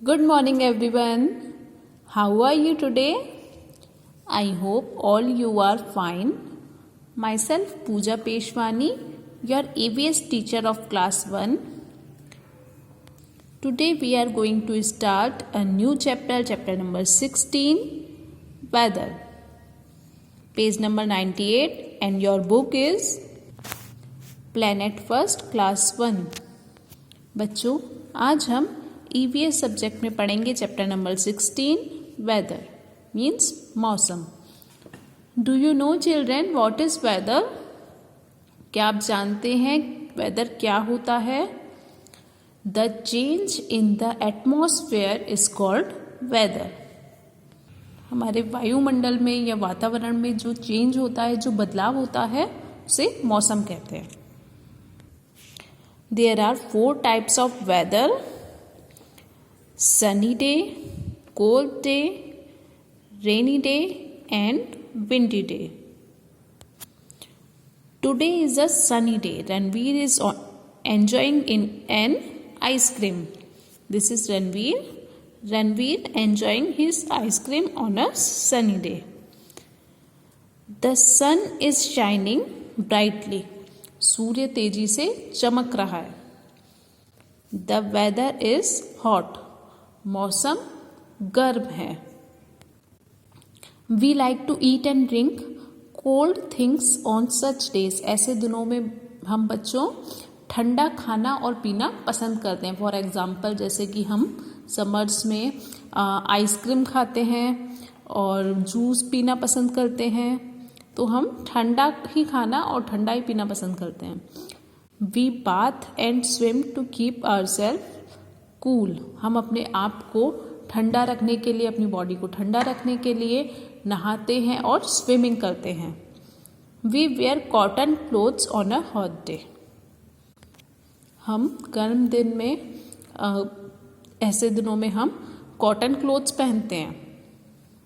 Good morning, everyone. How are you today? I hope all you are fine. Myself, Pooja Peshwani, your ABS teacher of class 1. Today we are going to start a new chapter number 16, Weather. Page number 98, and your book is Planet First, class 1. बच्चों, आज हम EVS subject में पढ़ेंगे chapter number 16, weather means मौसम. Do you know children what is weather? क्या आप जानते हैं वेदर क्या होता है? The change in the atmosphere is called weather. हमारे वायुमंडल में या वातावरण में जो चेंज होता है, जो बदलाव होता है, उसे मौसम कहते हैं. There are 4 types of weather: sunny day, cold day, rainy day and windy day. Today is a sunny day. Ranveer is enjoying in an ice cream. This is Ranveer. Ranveer enjoying his ice cream on a sunny day. The sun is shining brightly. सूर्य तेजी से चमक रहा है. The weather is hot. मौसम गर्म है. We like to eat and drink cold things on such days. ऐसे दिनों में हम बच्चों ठंडा खाना और पीना पसंद करते हैं. फॉर एग्जाम्पल, जैसे कि हम समर्स में आइसक्रीम खाते हैं और जूस पीना पसंद करते हैं, तो हम ठंडा ही खाना और ठंडा ही पीना पसंद करते हैं. We bath and swim to keep ourself cool. हम अपने आप को ठंडा रखने के लिए, अपनी बॉडी को ठंडा रखने के लिए नहाते हैं और स्विमिंग करते हैं. We wear cotton clothes on a hot day. हम गर्म दिन में ऐसे दिनों में हम कॉटन क्लोथ्स पहनते हैं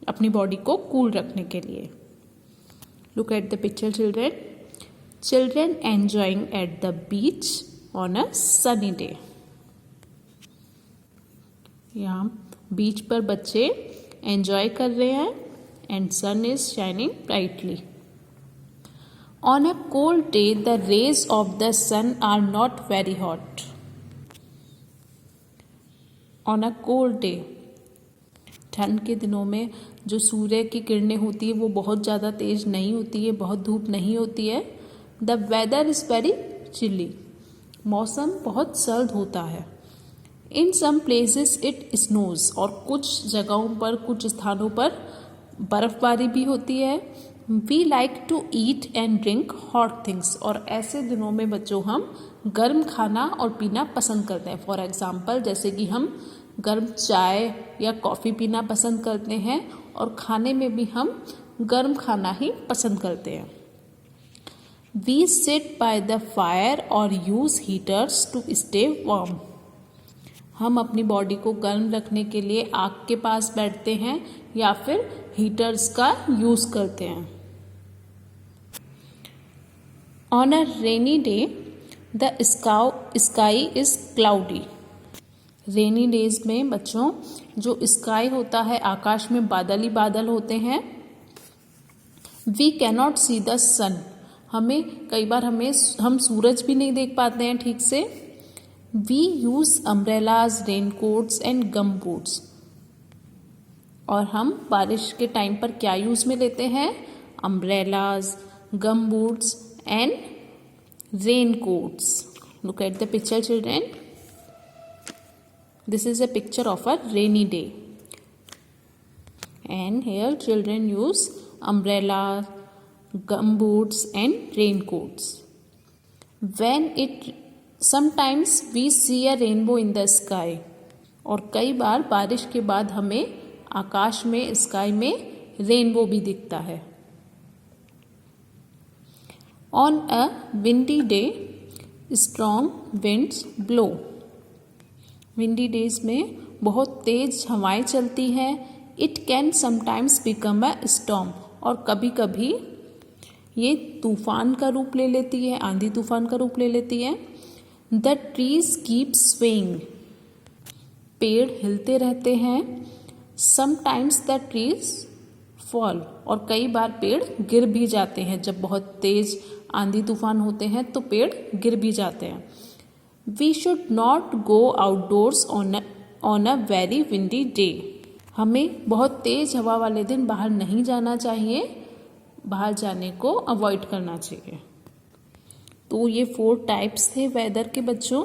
अपनी बॉडी को कूल रखने के लिए. Look at the picture children. Children enjoying at the beach on a sunny day. यहाँ बीच पर बच्चे एंजॉय कर रहे हैं and sun is shining brightly. On a cold day the rays of the sun are not very hot. On a cold day, ठंड के दिनों में जो सूर्य की किरणें होती है वो बहुत ज़्यादा तेज नहीं होती है, बहुत धूप नहीं होती है. The weather is very chilly. मौसम बहुत सर्द होता है. In some places it snows. और कुछ जगहों पर, कुछ स्थानों पर बर्फबारी भी होती है. We like to eat and drink hot things. और ऐसे दिनों में बच्चों हम गर्म खाना और पीना पसंद करते हैं. फॉर एग्जाम्पल, जैसे कि हम गर्म चाय या कॉफ़ी पीना पसंद करते हैं और खाने में भी हम गर्म खाना ही पसंद करते हैं. We sit by the fire और use heaters to stay warm. हम अपनी बॉडी को गर्म रखने के लिए आग के पास बैठते हैं या फिर हीटर्स का यूज करते हैं. On a rainy day the sky is cloudy. Rainy days में बच्चों जो स्काई होता है, आकाश में बादल ही बादल होते हैं. वी कैनॉट सी द सन. कई बार हम सूरज भी नहीं देख पाते हैं ठीक से. We use umbrellas, raincoats and gumboots. और हम बारिश के टाइम पर क्या यूज में लेते हैं? umbrellas, gumboots and raincoats. Look at the picture children. This is a picture of a rainy day. And here children use umbrella, gumboots and raincoats. Sometimes we see a rainbow in the sky. और कई बार बारिश के बाद हमें आकाश में, sky में rainbow भी दिखता है. On a windy day strong winds blow. Windy days में बहुत तेज हवाएं चलती हैं. It can sometimes become a storm. और कभी कभी ये तूफान का रूप ले लेती है, आंधी तूफान का रूप ले लेती है. The trees keep swaying. पेड़ हिलते रहते हैं। समटाइम्स द ट्रीज फॉल, और कई बार पेड़ गिर भी जाते हैं। जब बहुत तेज आंधी तूफान होते हैं तो पेड़ गिर भी जाते हैं। We should not go outdoors on a very windy day. हमें बहुत तेज हवा वाले दिन बाहर नहीं जाना चाहिए, बाहर जाने को अवॉइड करना चाहिए। तो ये 4 टाइप्स थे वेदर के बच्चों,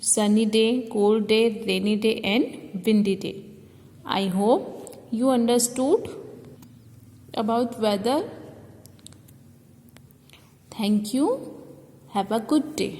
sunny day, cold day, rainy day and windy day. I hope you understood about weather. Thank you. Have a good day.